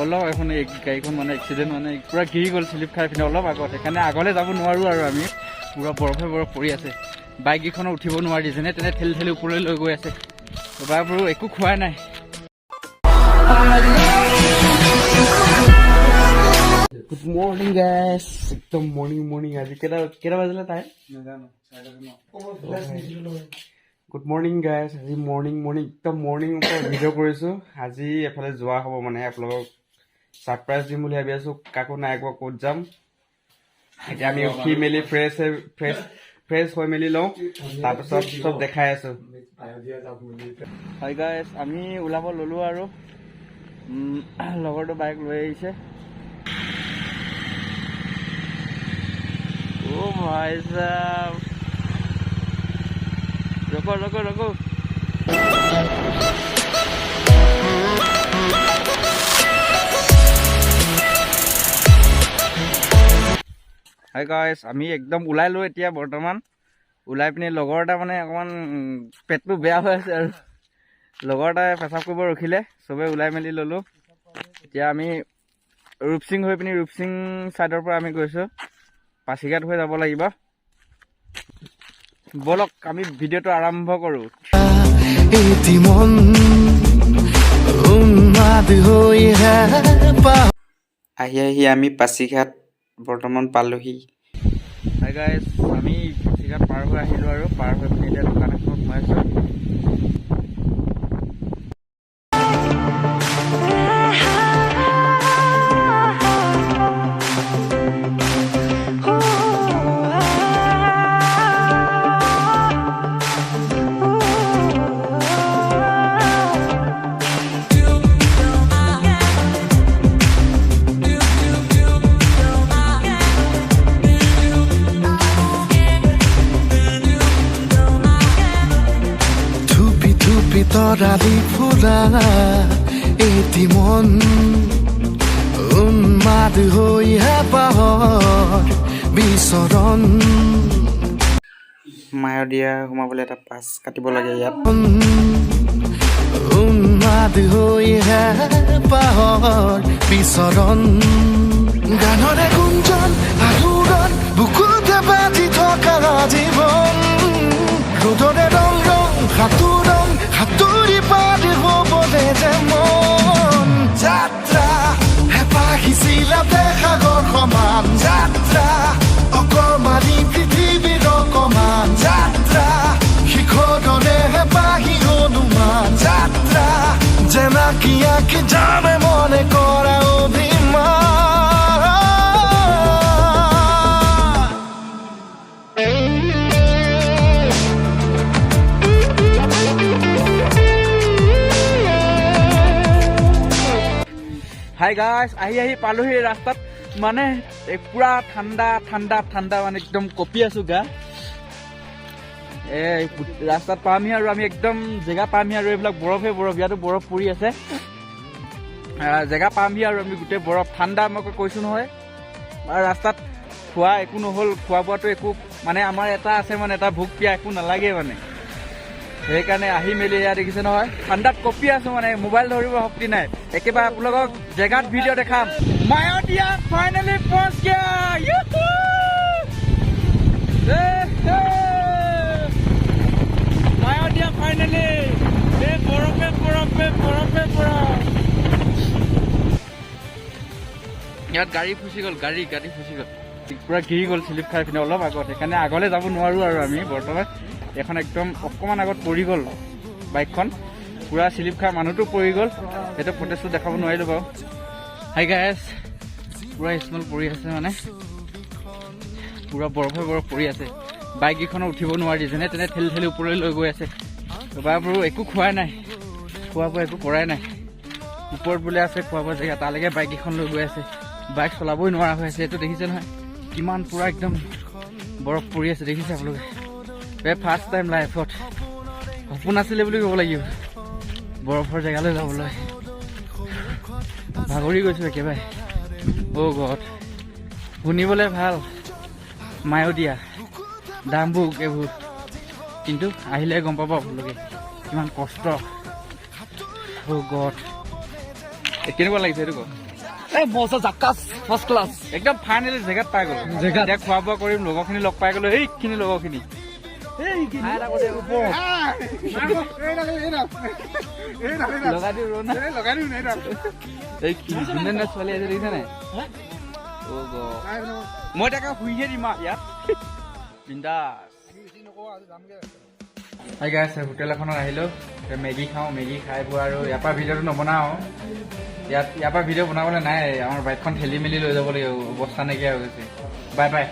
অলপ এখন এই গাড়ীখন মানে এক্সিডেণ্ট মানে পূৰা গিৰি গ'ল শ্লিপ খাই পিনে অলপ আগত, সেইকাৰণে আগলৈ যাব নোৱাৰোঁ আৰু আমি পূৰা বৰফে বৰফ পৰি আছে। বাইককেইখনো উঠিব নোৱাৰি, যেনে তেনে ঠেলি ঠেলি ওপৰলৈ লৈ গৈ আছে। বাবু একো খোৱাই নাই। গুড মৰ্ণিং গাইছ, একদম মৰ্ণিং। আজি কেইটা বাজিলে টাইম নাজানো। গুড মৰ্ণিং গাইছ, আজি মৰ্ণিং একদম মৰ্ণিং ভিডিঅ' কৰিছোঁ। আজি এফালে যোৱা হ'ব মানে আপোনালোকক ছাৰপ্ৰাইজ দিম বুলি ভাবি আছোঁ। কাকো নাই কোৱা ক'ত যাম। এতিয়া আমি উঠি মেলি ফ্ৰেছ হৈ মেলি লওঁ, তাৰপিছত চব দেখাই আছোঁ। হয় গাইছ, আমি ওলাব ল'লোঁ আৰু লগৰটো বাইক লৈ আহিছে। অ' ভাই সাহেব, ৰখো। হাই গাইছ, আমি একদম ওলাইলোঁ এতিয়া বৰ্তমান। ওলাই পিনি লগৰ এটা মানে অকণমান পেটটো বেয়া হৈ আছে আৰু লগৰ এটাই পেচাব কৰিব ৰখিলে, চবেই ওলাই মেলি ল'লোঁ। এতিয়া আমি ৰূপসিং হৈ পিনি ৰূপসিং ছাইডৰ পৰা আমি গৈছোঁ, পাছিঘাট হৈ যাব লাগিব। বলক আমি ভিডিঅ'টো আৰম্ভ কৰোঁ। আহি আমি পাছিঘাট বৰ্তমান পালোহি। হাই গাইছ, আমি পাছিঘাট পাৰ হৈ আহিলোঁ আৰু পাৰ হৈ পিনি এতিয়া দোকান এখনত সোমাইছোঁ। তৰালি ফুলা এটি মন উন্মাদ হৈ হেঁপাহৰ বিচৰণ। মায়'দিয়া সোমাবলৈ এটা পাছ কাটিব লাগে ইয়াত। উন্মাদ হৈ হেঁপাহৰ বিচৰণ। গানৰে গুঞ্জন আলোড়ন বুকুতে বাজি থকা জীৱন। ৰ'দৰে ৰং সাঁতুৰি পাৰি হ'বলে যে মন। যাত্ৰা হেঁপাহিছিলা সাগৰ সমান। যাত্ৰা অকমানি পৃথিৱীৰ অকমান। যাত্ৰা শিখৰৰে হেঁপাহি অনুমান। যাত্ৰা জেনাকি আঁকি জানে মনে কৰা অভিমান। হাই গাইছ, আহি পালোহি ৰাস্তাত। মানে পুৰা ঠাণ্ডা মানে একদম কঁপি আছোঁ গা। ৰাস্তাত পামহি আৰু আমি একদম জেগা পামহি আৰু এইবিলাক বৰফে বৰফ, ইয়াতো বৰফ পৰি আছে। জেগা পামহি আৰু আমি গোটেই বৰফ ঠাণ্ডা, মই কৈছোঁ নহয়। আৰু ৰাস্তাত খোৱা একো নহ'ল, খোৱা বোৱাটো একো মানে আমাৰ এটা আছে মানে এটা ভোক পিয়া একো নালাগে মানে। সেইকাৰণে আহি মেলি এয়া দেখিছে নহয়, ঠাণ্ডাত কঁপি আছোঁ মানে, মোবাইল ধৰিব শক্তি নাই। একেবাৰে আপোনালোকক জেগাত ভিডিঅ' দেখাম। মায়'দিয়া ফাইনেলি পहुঁচ গয়া। মায়'দিয়া ফাইনেলি, বৰফে বৰফ। ইয়াত গাড়ী ফুচি গ'ল, গাড়ী ফুচি গ'ল, পূৰা গিৰি গ'ল শ্লিপ খাই পিনে অলপ আগত, সেইকাৰণে আগলৈ যাব নোৱাৰোঁ আৰু আমি বৰ্তমান। এখন একদম অকণমান আগত পৰি গ'ল বাইকখন, পূৰা শ্লিপ খাই মানুহটো পৰি গ'ল। সেইটো ফুটেজটো দেখাব নোৱাৰিলোঁ বাৰু। হাই গাইছ, পূৰা স্মেল পৰি আছে মানে, পূৰা বৰফে বৰফ পৰি আছে। বাইককেইখনো উঠিব নোৱাৰি, যেনে তেনে ঠেলি ঠেলি ওপৰলৈ লৈ গৈ আছে। বাবু একো খোৱাই নাই, খোৱা বোৱা একো কৰাই নাই। ওপৰত বোলে আছে খোৱা বোৱা জেগা, তালৈকে বাইককেইখন লৈ গৈ আছে। বাইক চলাবই নোৱাৰা হৈ আছে। এইটো দেখিছে নহয়, কিমান পূৰা একদম বৰফ পৰি আছে, দেখিছে আপোনালোকে। ফাৰ্ষ্ট টাইম লাইফত সপোন আছিলে বুলি ক'ব লাগিব বৰফৰ জেগালৈ যাবলৈ। ভাগৰি গৈছোঁ একেবাৰে। অ' গড, শুনিবলৈ ভাল মায়'দিয়া দামবোৰ এইবোৰ, কিন্তু আহিলে গম পাব আপোনালোকে কিমান কষ্ট। অ' গড, কেনেকুৱা লাগিছে এইটো কওক। মজা জাকাচ ফাৰ্ষ্ট ক্লাছ একদম ফাইনেলি জেগাত পাই গ'ল জেগাত। এতিয়া খোৱা বোৱা কৰিম লগৰখিনি লগ পাই গ'লো এইখিনি লগৰখিনি লগাই দিওঁ ৰ' না। এই কি ধুনীয়া ধুনীয়া ছোৱালী আছে দেখিছা নাই অ' God। মই তাকে শুইহে দিম আৰু ইয়াত বিন্দাছ। হাই গাইছ, হোটেল এখনত আহিলোঁ মেগী খাওঁ, মেগী খাই পোৱা আৰু ইয়াৰ পৰা ভিডিঅ'টো নবনাওঁ। ইয়াৰ পৰা ভিডিঅ' বনাবলৈ নাই, আমাৰ বাইকখন ঠেলি মেলি লৈ যাব লাগিব, অৱস্থা নাইকিয়া হৈ গৈছে। Bye bye.